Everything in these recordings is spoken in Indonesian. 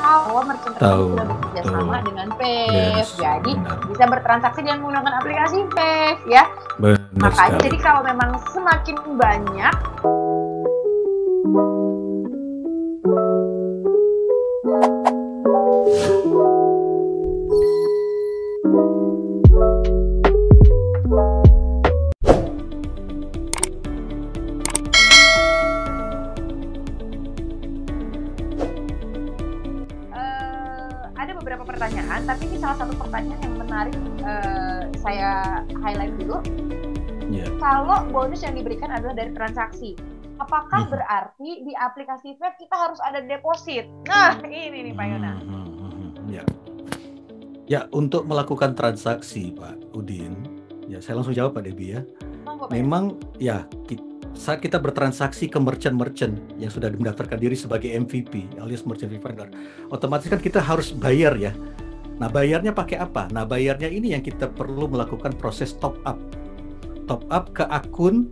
bahwa merchant tersebut Tahu, sudah bekerja betul. sama dengan Wave. Yes, Jadi benar. bisa bertransaksi dengan menggunakan aplikasi Wave ya. Benar Makanya sekali. jadi kalau memang semakin banyak ada beberapa pertanyaan, tapi ini salah satu pertanyaan yang menarik saya highlight dulu. Ya. Kalau bonus yang diberikan adalah dari transaksi, apakah berarti di aplikasi Wave kita harus ada deposit? Nah, ini nih Pak Yona. Ya. Ya, untuk melakukan transaksi Pak Udin, ya saya langsung jawab Pak Debbie ya. Memang ya saat kita bertransaksi ke merchant yang sudah mendaftarkan diri sebagai MVP alias merchant vendor, otomatis kan kita harus bayar ya. Nah, bayarnya pakai apa? Nah, bayarnya ini yang kita perlu melakukan proses top up ke akun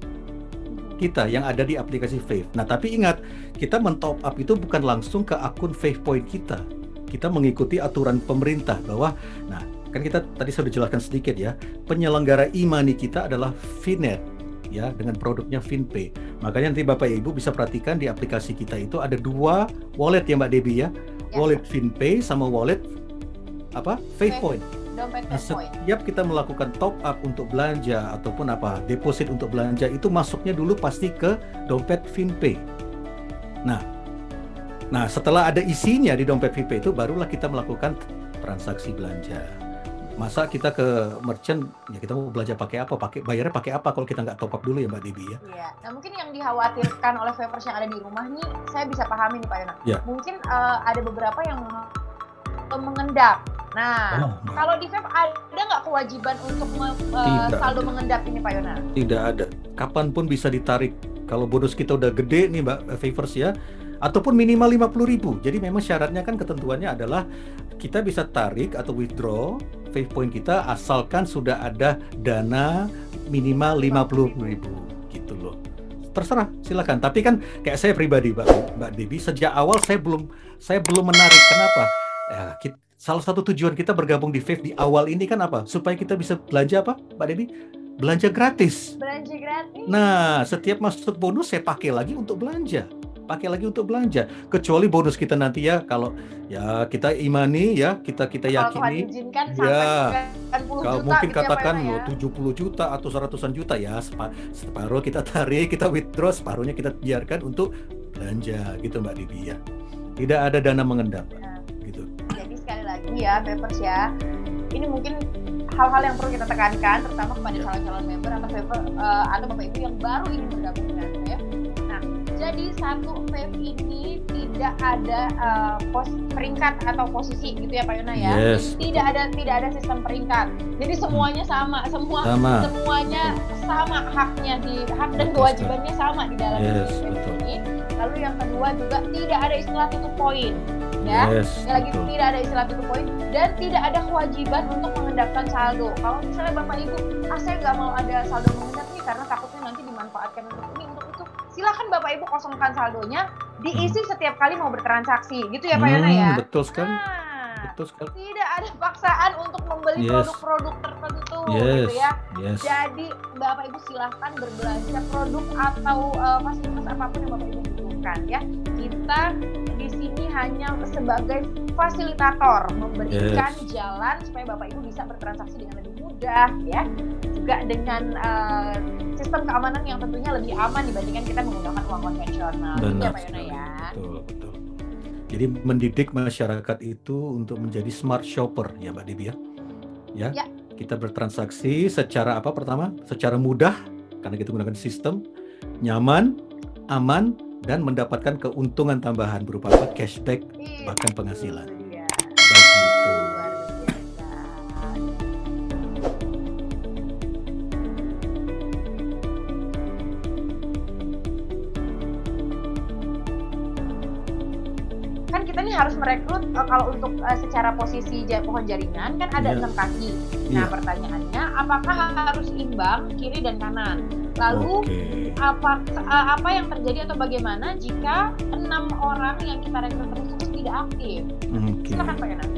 kita yang ada di aplikasi Wave. Nah, tapi ingat, kita men-top up itu bukan langsung ke akun Wave Point kita. Kita mengikuti aturan pemerintah bahwa, nah, kan kita tadi sudah jelaskan sedikit ya, penyelenggara e-money kita adalah Finet, ya, dengan produknya FinPay. Makanya nanti Bapak Ibu bisa perhatikan di aplikasi kita itu ada 2 wallet ya Mbak Debbie ya, wallet FinPay sama wallet apa? Wave Point. Nah, setiap kita melakukan top up untuk belanja ataupun deposit untuk belanja itu masuknya dulu pasti ke dompet FinPay. Nah, setelah ada isinya di dompet FinPay itu barulah kita melakukan transaksi belanja. Masa kita ke merchant ya kita mau belanja pakai apa, bayarnya pakai apa kalau kita nggak top up dulu ya Mbak Debbie ya. Iya. Nah, mungkin yang dikhawatirkan oleh Vapers yang ada di rumah nih, saya bisa pahami nih Pak Yona. Ya. Mungkin ada beberapa yang mengendap. Nah, kalau di Vape ada nggak kewajiban untuk saldo mengendap ini Pak Yona? Tidak ada. Kapanpun bisa ditarik. Kalau bonus kita udah gede nih Mbak Vapers ya, ataupun minimal 50.000. Jadi memang syaratnya kan ketentuannya adalah kita bisa tarik atau withdraw Wave Point kita asalkan sudah ada dana minimal 50.000 gitu loh. Terserah, silakan. Tapi kan kayak saya pribadi Mbak Debbie, sejak awal saya belum menarik. Kenapa? Ya, salah satu tujuan kita bergabung di Wave di awal ini kan apa? Supaya kita bisa belanja apa, Mbak Debbie? Belanja gratis. Belanja gratis. Nah, setiap masuk bonus saya pakai lagi untuk belanja. Kecuali bonus kita nanti ya, kalau ya kita imani ya, kita yakini ya, kalau mungkin katakan 70 juta atau 100-an juta ya, separuh kita tarik, kita withdraw, separuhnya kita biarkan untuk belanja gitu Mbak Debbie ya. Tidak ada dana mengendap. Gitu. Jadi sekali lagi ya Vapers ya, ini mungkin hal-hal yang perlu kita tekankan terutama kepada calon-calon member atau Bapak Ibu yang baru ingin bergabung dengan Wave. Nah, jadi satu Wave ini tidak ada peringkat atau posisi gitu ya Pak Yona ya. Yes. Tidak ada sistem peringkat. Jadi semuanya semuanya sama haknya hak dan kewajibannya sama di dalam Wave ini. Lalu yang kedua juga tidak ada istilah tutup poin. Ya, tidak ada istilah tutup poin dan tidak ada kewajiban untuk mengendapkan saldo. Kalau misalnya Bapak Ibu, saya nggak mau ada saldo mengendap nih karena takutnya nanti dimanfaatkan untuk ini untuk itu. Silakan Bapak Ibu kosongkan saldonya, diisi setiap kali mau bertransaksi, gitu ya Pak Yona ya. Betul sekali. Tidak ada paksaan untuk membeli produk-produk tertentu, gitu ya. Jadi Bapak Ibu silahkan berbelanja produk atau fasilitas apapun yang Bapak Ibu butuhkan ya. Kita di sini hanya sebagai fasilitator, memberikan jalan supaya Bapak Ibu bisa bertransaksi dengan lebih mudah ya. Juga dengan sistem keamanan yang tentunya lebih aman dibandingkan kita menggunakan uang konvensional. Gitu ya Pak Yona ya. Betul. Jadi mendidik masyarakat itu untuk menjadi smart shopper ya Mbak Debbie ya. Kita bertransaksi secara pertama? Secara mudah karena kita menggunakan sistem, nyaman, aman, dan mendapatkan keuntungan tambahan berupa cashback bahkan penghasilan. Kan kita nih harus merekrut kalau untuk secara posisi pohon jaringan kan ada 6 kaki. Nah pertanyaannya apakah harus imbang kiri dan kanan? Lalu apa yang terjadi atau bagaimana jika 6 orang yang kita rekrut tersebut tidak aktif. Silakan Pak Yonan.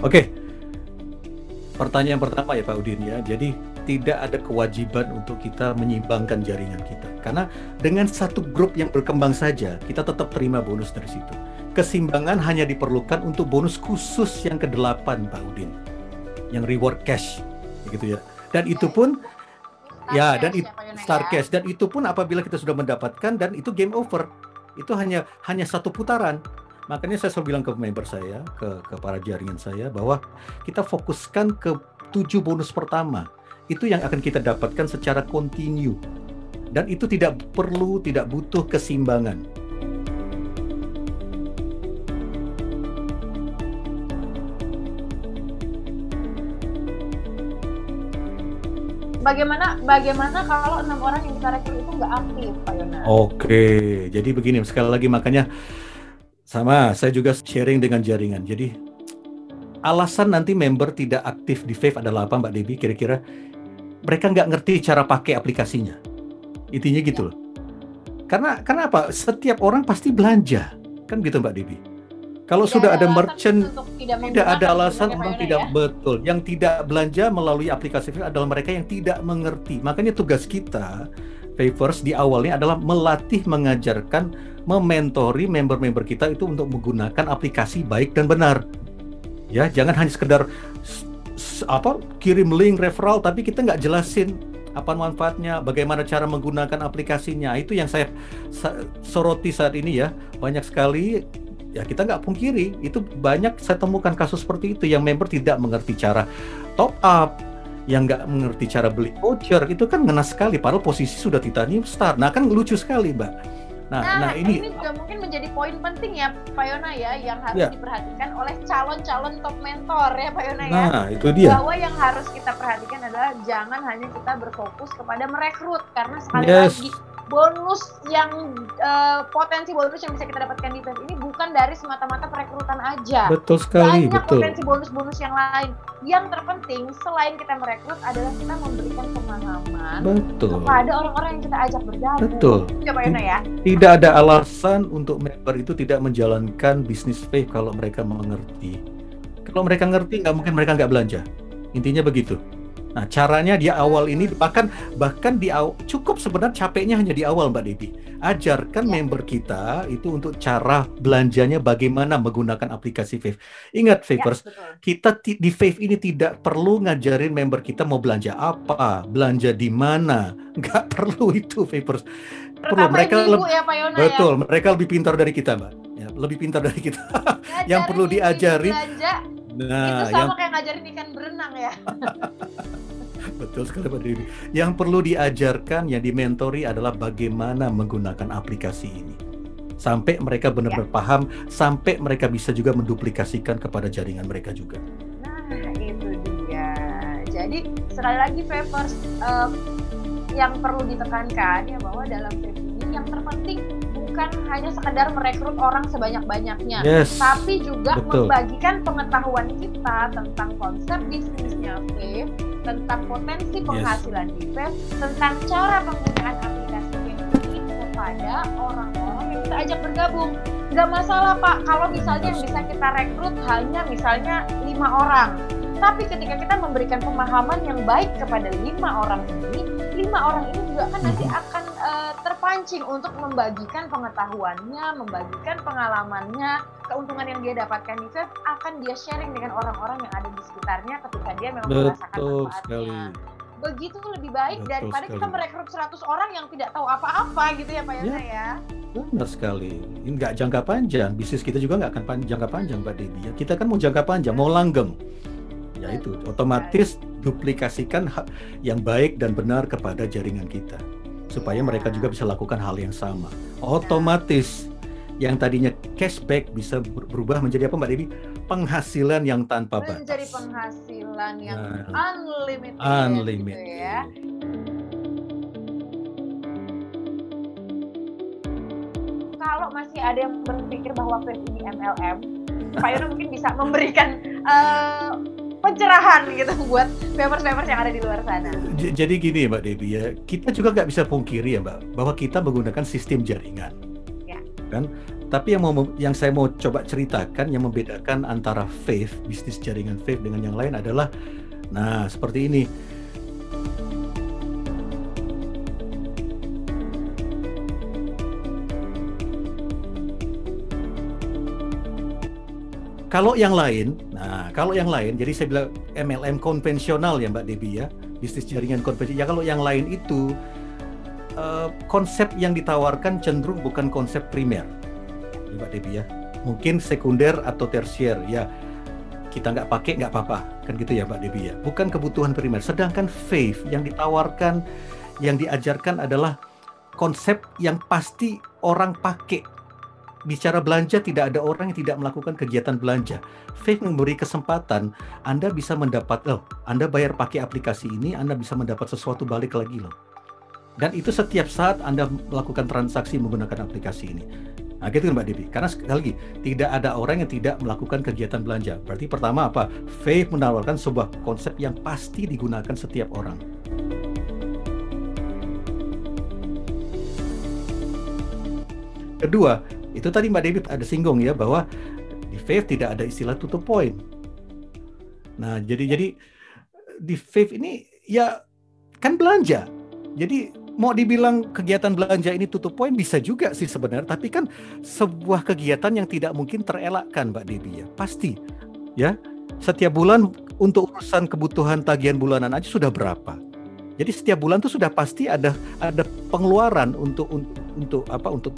Oke. Pertanyaan pertama ya Pak Udin ya. Jadi tidak ada kewajiban untuk kita menyeimbangkan jaringan kita. Karena dengan satu grup yang berkembang saja, kita tetap terima bonus dari situ. Keseimbangan hanya diperlukan untuk bonus khusus yang ke-8 Pak Udin. Yang reward cash gitu ya. Dan itu pun star cash, dan itu pun apabila kita sudah mendapatkan, dan itu game over. Itu hanya satu putaran. Makanya saya selalu bilang ke member saya, ke para jaringan saya, bahwa kita fokuskan ke 7 bonus pertama. Itu yang akan kita dapatkan secara kontinu. Dan itu tidak butuh keseimbangan. Bagaimana kalau 6 orang yang kita rekrut itu nggak aktif, Pak Yonan? Oke, jadi begini, sekali lagi makanya saya juga sharing dengan jaringan. Jadi alasan nanti member tidak aktif di Fave adalah apa Mbak Debbie? Kira-kira mereka nggak ngerti cara pakai aplikasinya. Intinya gitu loh. Karena apa? Setiap orang pasti belanja, kan gitu Mbak Debbie. Kalau sudah ada merchant, tidak ada alasan orang tidak betul. Yang tidak belanja melalui aplikasi Fave adalah mereka yang tidak mengerti. Makanya tugas kita, Favers, di awalnya adalah melatih, mengajarkan, mementori member-member kita itu untuk menggunakan aplikasi baik dan benar. Ya, jangan hanya sekedar kirim link referral, tapi kita nggak jelasin apa manfaatnya, bagaimana cara menggunakan aplikasinya. Itu yang saya soroti saat ini ya. Banyak sekali. Ya kita nggak pungkiri, itu banyak saya temukan kasus seperti itu yang member tidak mengerti cara top up, yang nggak mengerti cara beli voucher, itu kan ngena sekali, padahal posisi sudah titanium star. Nah kan lucu sekali Mbak. Nah ini juga mungkin menjadi poin penting ya Pak Yona ya, yang harus diperhatikan oleh calon-calon top mentor ya Pak Yona ya. Nah itu dia. Bahwa yang harus kita perhatikan adalah jangan hanya kita berfokus kepada merekrut, karena sekali lagi bonus yang potensi bonus yang bisa kita dapatkan di Fave ini bukan dari semata-mata perekrutan aja. Betul sekali. Banyak potensi bonus-bonus yang lain. Yang terpenting selain kita merekrut adalah kita memberikan pemahaman kepada orang-orang yang kita ajak bergabung. Betul. Ya Pak Yona ya. Tidak ada alasan untuk member itu tidak menjalankan bisnis Fave kalau mereka mengerti. Kalau mereka ngerti, nggak mungkin mereka nggak belanja. Intinya begitu. Nah, caranya di awal ini bahkan di awal, cukup sebenarnya capeknya hanya di awal Mbak Debbie. Ajarkan member kita itu untuk cara belanjanya bagaimana menggunakan aplikasi Fave. Ingat Favers, kita di Fave ini tidak perlu ngajarin member kita mau belanja apa, belanja di mana. Nggak perlu itu Favers. Perlu mereka mereka lebih pintar dari kita Mbak. Ya, lebih pintar dari kita. Yang perlu diajari. Nah, itu sama kayak ngajarin ikan berenang ya. Betul sekali Pak Debbie. Yang perlu diajarkan, yang dimentori adalah bagaimana menggunakan aplikasi ini. Sampai mereka benar-benar paham, sampai mereka bisa juga menduplikasikan kepada jaringan mereka juga. Nah, itu dia. Jadi, sekali lagi Favers, yang perlu ditekankan ya bahwa dalam Fave ini yang terpenting bukan hanya sekedar merekrut orang sebanyak-banyaknya, tapi juga membagikan pengetahuan kita tentang konsep bisnisnya Fave, tentang potensi penghasilan di Fave, tentang cara penggunaan aplikasi Fave ini kepada orang-orang yang kita ajak bergabung. Nggak masalah Pak, kalau misalnya yang bisa kita rekrut hanya misalnya 5 orang. Tapi ketika kita memberikan pemahaman yang baik kepada 5 orang ini, 5 orang ini juga kan nanti akan terpancing untuk membagikan pengetahuannya, membagikan pengalamannya, keuntungan yang dia dapatkan di Fave akan dia sharing dengan orang-orang yang ada di sekitarnya ketika dia memang merasakan manfaatnya. Begitu lebih baik daripada kita merekrut 100 orang yang tidak tahu apa-apa gitu ya Pak Yona ya. Benar sekali. Ini nggak jangka panjang, bisnis kita juga nggak akan jangka panjang Mbak Debbie. Kita kan mau jangka panjang, mau langgeng. Ya itu, otomatis duplikasikan yang baik dan benar kepada jaringan kita. Supaya mereka juga bisa lakukan hal yang sama. Otomatis yang tadinya cashback bisa berubah menjadi apa Mbak Debbie? Penghasilan yang tanpa batas. Menjadi penghasilan yang unlimited. Gitu ya. Kalau masih ada yang berpikir bahwa Fave ini MLM, Pak Yono mungkin bisa memberikan pencerahan gitu buat Favers-Favers yang ada di luar sana. Jadi gini Mbak Debbie ya, kita juga nggak bisa pungkiri ya Mbak, bahwa kita menggunakan sistem jaringan. Ya. Kan Tapi yang saya mau coba ceritakan yang membedakan antara Faith, bisnis jaringan Faith dengan yang lain adalah, nah seperti ini. Kalau yang lain, jadi saya bilang MLM konvensional ya Mbak Debbie ya, bisnis jaringan konvensional. Ya kalau yang lain itu konsep yang ditawarkan cenderung bukan konsep primer. Mbak Debbie ya, mungkin sekunder atau tersier ya, kita nggak pakai nggak apa-apa, kan gitu ya Mbak Debbie ya, bukan kebutuhan primer. Sedangkan Faith yang ditawarkan, yang diajarkan adalah konsep yang pasti orang pakai. Bicara belanja, tidak ada orang yang tidak melakukan kegiatan belanja. Faith memberi kesempatan Anda bisa mendapat, Anda bayar pakai aplikasi ini, Anda bisa mendapat sesuatu balik lagi loh. Dan itu setiap saat Anda melakukan transaksi menggunakan aplikasi ini. Nah, gitu kan Mbak Debbie. Karena sekali lagi, tidak ada orang yang tidak melakukan kegiatan belanja. Berarti pertama apa? Faith menawarkan sebuah konsep yang pasti digunakan setiap orang. Kedua, itu tadi Mbak Debbie ada singgung ya, bahwa di Faith tidak ada istilah tutup poin. Nah, jadi di Faith ini ya kan belanja. Jadi mau dibilang kegiatan belanja ini tutup poin bisa juga sih sebenarnya, tapi kan sebuah kegiatan yang tidak mungkin terelakkan Mbak Debbie ya, pasti ya. Setiap bulan untuk urusan kebutuhan tagihan bulanan aja sudah berapa. Jadi setiap bulan tuh sudah pasti ada pengeluaran untuk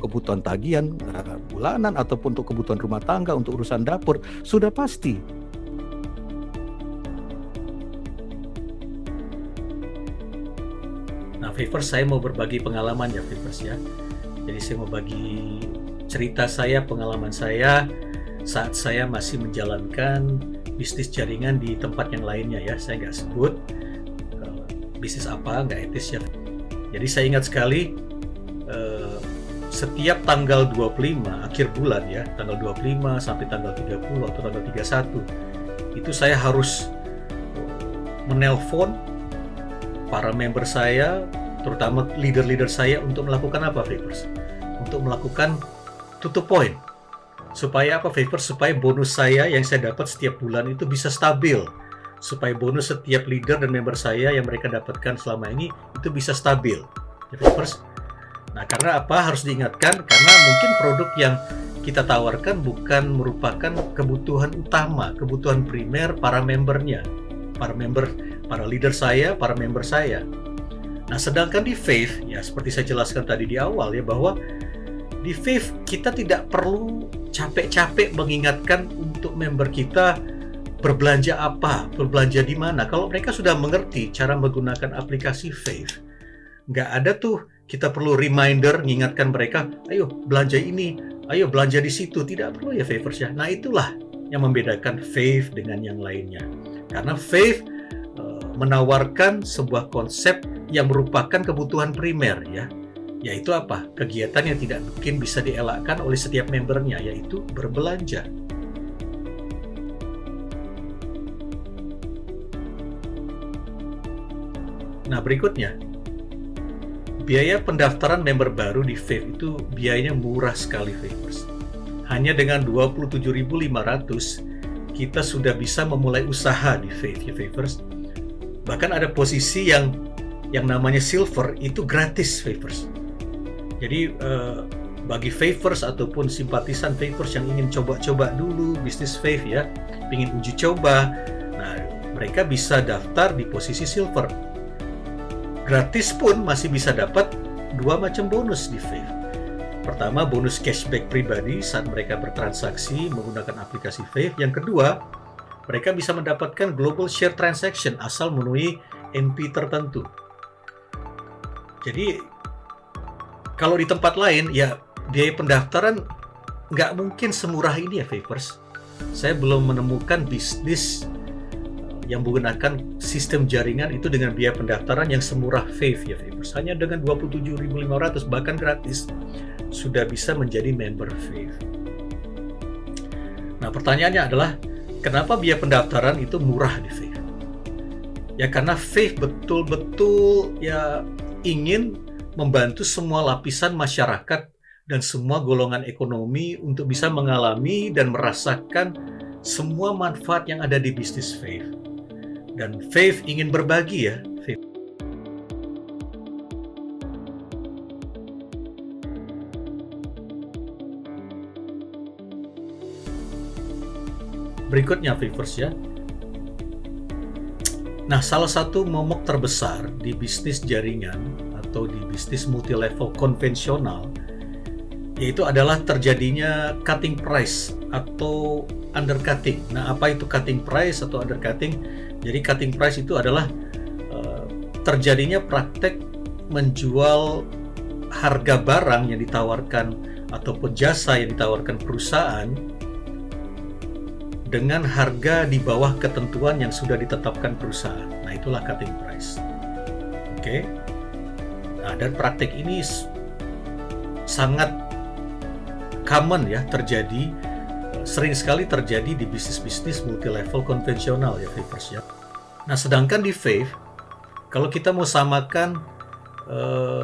kebutuhan tagihan bulanan ataupun untuk kebutuhan rumah tangga, untuk urusan dapur, sudah pasti. Nah, Favors, saya mau berbagi pengalaman ya, Favors ya. Jadi saya mau bagi cerita saya, pengalaman saya saat saya masih menjalankan bisnis jaringan di tempat yang lainnya ya. Saya nggak sebut bisnis apa, nggak etis ya. Jadi saya ingat sekali setiap tanggal 25 akhir bulan ya, tanggal 25 sampai tanggal 30 atau tanggal 31 itu saya harus menelpon para member saya, terutama leader-leader saya, untuk melakukan apa, Favors? Untuk melakukan tutup poin. Supaya apa, Favors? Supaya bonus saya yang saya dapat setiap bulan itu bisa stabil. Supaya bonus setiap leader dan member saya yang mereka dapatkan selama ini itu bisa stabil. Ya, Favors? Nah, karena apa? Harus diingatkan, karena mungkin produk yang kita tawarkan bukan merupakan kebutuhan utama, kebutuhan primer para membernya, para leader saya, para member saya. Nah, sedangkan di Faith, ya seperti saya jelaskan tadi di awal ya, bahwa di Faith kita tidak perlu capek-capek mengingatkan untuk member kita berbelanja apa, berbelanja di mana. Kalau mereka sudah mengerti cara menggunakan aplikasi Faith, nggak ada tuh kita perlu reminder, mengingatkan mereka, ayo belanja ini, ayo belanja di situ. Tidak perlu ya, Favors ya. Nah, itulah yang membedakan Faith dengan yang lainnya. Karena Faith menawarkan sebuah konsep yang merupakan kebutuhan primer ya, yaitu apa? Kegiatan yang tidak mungkin bisa dielakkan oleh setiap membernya, yaitu berbelanja. Nah, berikutnya, biaya pendaftaran member baru di Faith itu biayanya murah sekali, Favors. Hanya dengan 27.500 kita sudah bisa memulai usaha di Faith ya, Favors. Bahkan ada posisi yang namanya silver itu gratis, Favors. Jadi bagi Favors ataupun simpatisan Favors yang ingin coba-coba dulu bisnis Faith ya, ingin uji coba, nah mereka bisa daftar di posisi silver. Gratis pun masih bisa dapat dua macam bonus di Faith. Pertama, bonus cashback pribadi saat mereka bertransaksi menggunakan aplikasi Faith. Yang kedua, mereka bisa mendapatkan global share transaction asal memenuhi NP tertentu. Jadi, kalau di tempat lain, ya biaya pendaftaran nggak mungkin semurah ini ya, Favors. Saya belum menemukan bisnis yang menggunakan sistem jaringan itu dengan biaya pendaftaran yang semurah Faith ya, Favors. Hanya dengan 27.500 bahkan gratis sudah bisa menjadi member Faith. Nah, pertanyaannya adalah, kenapa biaya pendaftaran itu murah di Faith? Ya karena Faith betul-betul ya ingin membantu semua lapisan masyarakat dan semua golongan ekonomi untuk bisa mengalami dan merasakan semua manfaat yang ada di bisnis Faith. Dan Faith ingin berbagi ya. Berikutnya Faithers ya. Nah, salah satu momok terbesar di bisnis jaringan atau di bisnis multi-level konvensional yaitu adalah terjadinya cutting price atau undercutting. Nah, apa itu cutting price atau undercutting? Jadi cutting price itu adalah terjadinya praktek menjual harga barang yang ditawarkan ataupun jasa yang ditawarkan perusahaan dengan harga di bawah ketentuan yang sudah ditetapkan perusahaan. Nah, itulah cutting price. Oke. Nah, dan praktek ini sangat common ya, terjadi, sering sekali terjadi di bisnis-bisnis multi-level konvensional ya, Faithers ya. Nah, sedangkan di Faith, kalau kita mau samakan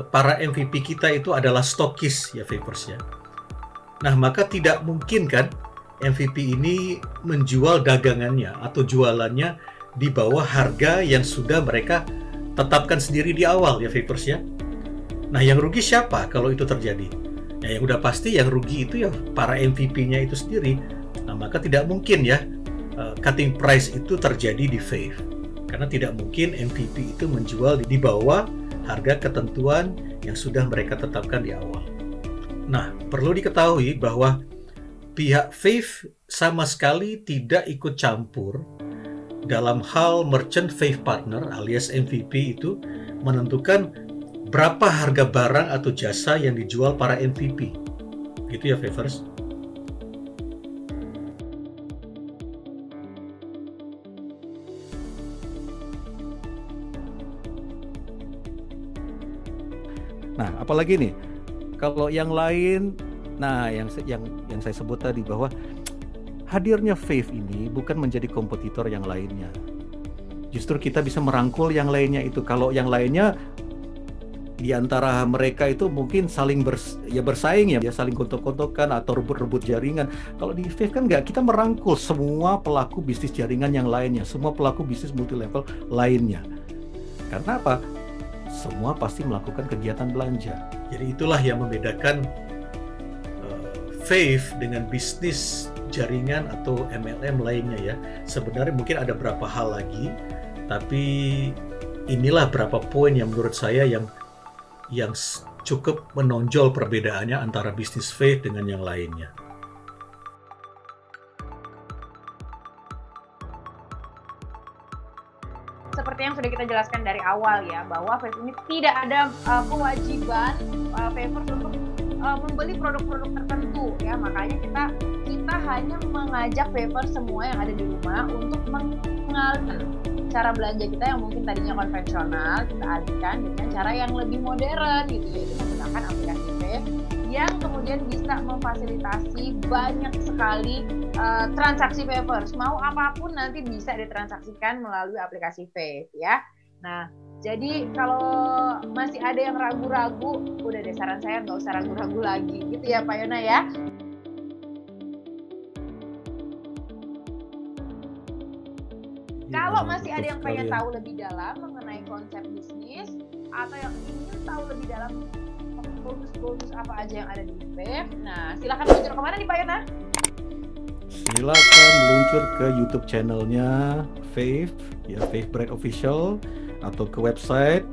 para MVP kita itu adalah stokis ya, Faithers ya. Nah, maka tidak mungkin kan MVP ini menjual dagangannya atau jualannya di bawah harga yang sudah mereka tetapkan sendiri di awal ya, Faithers ya. Nah, yang rugi siapa kalau itu terjadi? Nah, yang udah pasti yang rugi itu ya para MVP-nya itu sendiri. Nah, maka tidak mungkin ya cutting price itu terjadi di Faith. Karena tidak mungkin MVP itu menjual di bawah harga ketentuan yang sudah mereka tetapkan di awal. Nah, perlu diketahui bahwa pihak Faith sama sekali tidak ikut campur dalam hal merchant Faith partner alias MVP itu menentukan berapa harga barang atau jasa yang dijual para MVP. Gitu ya, Faithers. Nah, apalagi nih, kalau yang lain, nah yang saya sebut tadi bahwa hadirnya Faith ini bukan menjadi kompetitor yang lainnya. Justru kita bisa merangkul yang lainnya itu. Kalau yang lainnya di antara mereka itu mungkin saling bersaing ya, saling gontok-gontokan atau rebut-rebut jaringan. Kalau di Faith kan enggak, kita merangkul semua pelaku bisnis jaringan yang lainnya, semua pelaku bisnis multi level lainnya. Karena apa? Semua pasti melakukan kegiatan belanja. Jadi itulah yang membedakan Faith dengan bisnis jaringan atau MLM lainnya ya. Sebenarnya mungkin ada beberapa hal lagi, tapi inilah beberapa poin yang menurut saya yang cukup menonjol perbedaannya antara bisnis Faith dengan yang lainnya. Seperti yang sudah kita jelaskan dari awal ya, bahwa Faith ini tidak ada kewajiban Faithers untuk membeli produk-produk tertentu ya. Makanya kita hanya mengajak Faithers semua yang ada di rumah untuk mengalihkan cara belanja kita yang mungkin tadinya konvensional, kita alihkan dengan cara yang lebih modern gitu, yaitu menggunakan aplikasi Faith yang kemudian bisa memfasilitasi banyak sekali transaksi Faithers. Mau apapun nanti bisa ditransaksikan melalui aplikasi Faith ya. Nah, jadi kalau masih ada yang ragu-ragu, udah deh saran saya nggak usah ragu-ragu lagi gitu ya Pak Yona ya. Kalau masih ada yang pengen tahu lebih dalam mengenai konsep bisnis atau yang ingin tahu lebih dalam bonus-bonus apa aja yang ada di Faith, nah silakan meluncur kemana nih Pak Yona? Silakan meluncur ke YouTube channelnya Faith, ya Faith Bright Official, atau ke website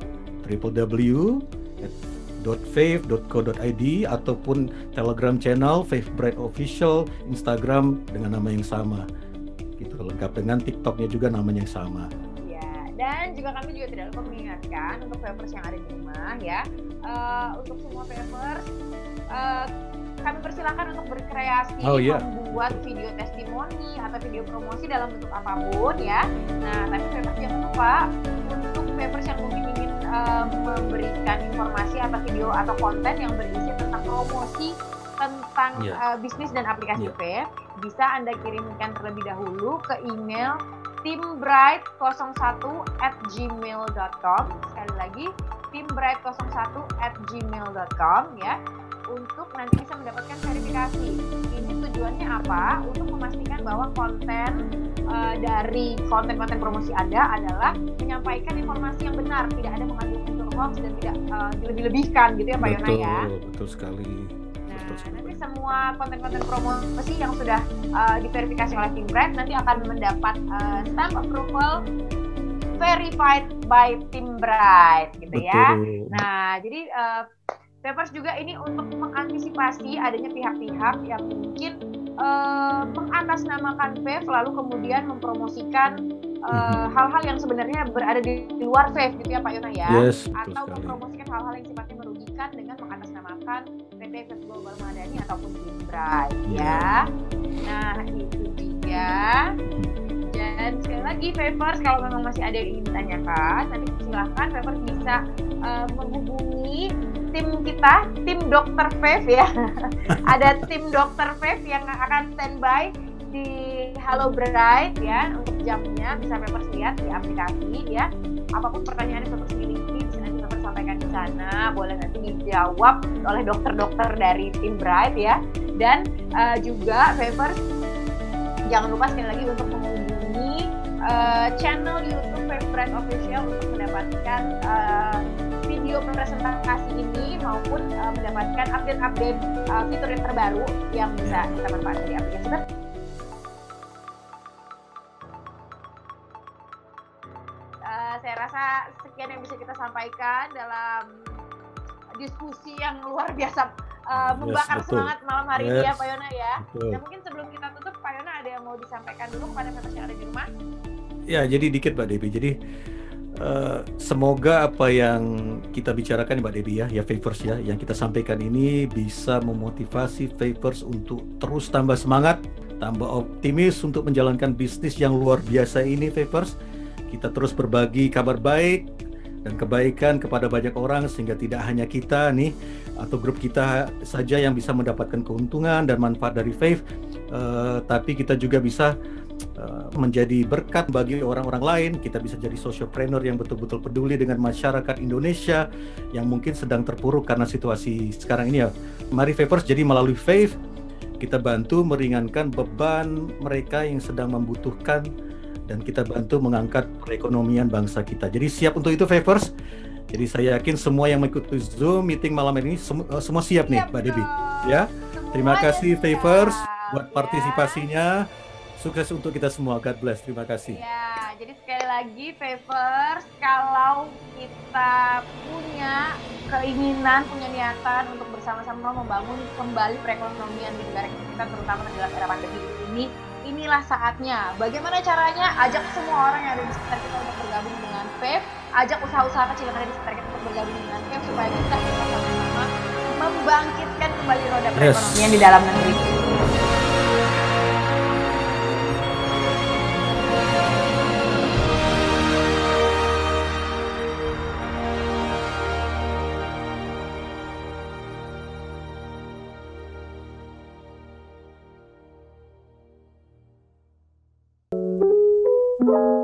www.faith.co.id ataupun Telegram channel Faith Bright Official, Instagram dengan nama yang sama. Gitu, lengkap dengan TikToknya juga namanya yang sama. Ya, dan juga kami juga tidak lupa mengingatkan untuk Faithers yang ada di rumah ya, untuk semua Faithers, kami persilakan untuk berkreasi, membuat video testimoni atau video promosi dalam bentuk apapun ya. Nah, tapi Faithers jangan lupa untuk Faithers yang mungkin ingin memberikan informasi atau video atau konten yang berisi tentang promosi tentang bisnis dan aplikasi Faith, bisa Anda kirimkan terlebih dahulu ke email timbright01@gmail.com. Sekali lagi, timbright01@gmail.com ya, untuk nanti bisa mendapatkan verifikasi. Ini tujuannya apa? Untuk memastikan bahwa konten dari konten-konten promosi Anda adalah menyampaikan informasi yang benar, tidak ada mengandung unsur hoax dan tidak dilebih-lebihkan gitu ya Pak Yona ya. Betul sekali. Nanti semua konten-konten promosi yang sudah diverifikasi oleh Team Bright nanti akan mendapat stamp approval verified by Team Bright gitu ya. Nah, jadi Papers juga ini untuk mengantisipasi adanya pihak-pihak yang mungkin mengatasnamakan Vape lalu kemudian mempromosikan hal-hal yang sebenarnya berada di luar Vape gitu ya Pak Yona ya. Yes, atau mempromosikan hal-hal yang sifatnya merugikan dengan mengatasnamakan PT Vape Global Madani ataupun Team Bright ya. Nah, itu dia. Dan sekali lagi Vapers, kalau memang masih ada yang ingin ditanyakan, nanti silahkan Vapers bisa menghubungi tim kita, tim Dokter Vape ya. Ada tim Dokter Vape yang akan standby di Halo Bright ya, untuk jamnya bisa Vapers lihat di aplikasi ya. Apapun pertanyaan yang Vapers miliki bisa nanti Vapers sampaikan di sana, boleh nanti dijawab oleh dokter-dokter dari tim Bright ya. Dan juga Vapers jangan lupa sekali lagi untuk mengunjungi channel YouTube Vape Bright Official untuk mendapatkan video presentasi ini maupun mendapatkan update-update fitur yang terbaru yang bisa kita manfaatkan di aplikasi. Saya rasa sekian yang bisa kita sampaikan dalam diskusi yang luar biasa membakar semangat malam hari ini ya Pak Yona ya. Dan mungkin sebelum kita tutup Pak Yona ada yang mau disampaikan dulu kepada Vapers yang ada di rumah? Ya, jadi dikit Mbak Debbie. Jadi semoga apa yang kita bicarakan Mbak Debbie ya Vapers ya, yang kita sampaikan ini bisa memotivasi Vapers untuk terus tambah semangat, tambah optimis untuk menjalankan bisnis yang luar biasa ini Vapers. Kita terus berbagi kabar baik dan kebaikan kepada banyak orang sehingga tidak hanya kita nih atau grup kita saja yang bisa mendapatkan keuntungan dan manfaat dari vape, tapi kita juga bisa menjadi berkat bagi orang-orang lain. Kita bisa jadi socialpreneur yang betul-betul peduli dengan masyarakat Indonesia yang mungkin sedang terpuruk karena situasi sekarang ini ya. Mari Vapers, jadi melalui vape kita bantu meringankan beban mereka yang sedang membutuhkan dan kita bantu mengangkat perekonomian bangsa kita. Jadi siap untuk itu Vapers. Jadi saya yakin semua yang mengikuti Zoom meeting malam ini semua siap nih Mbak Debbie. Ya. Terima kasih Vapers buat partisipasinya. Sukses untuk kita semua. God bless. Terima kasih. Ya, jadi sekali lagi Vapers, kalau kita punya keinginan, punya niatan untuk bersama-sama membangun kembali perekonomian di negara kita, terutama dalam era pandemi ini, inilah saatnya. Bagaimana caranya? Ajak semua orang yang ada di sekitar kita untuk bergabung dengan vape, ajak usaha-usaha kecil yang ada di sekitar kita untuk bergabung dengan vape supaya kita sama-sama membangkitkan kembali roda perekonomian di dalam negeri. Thank you.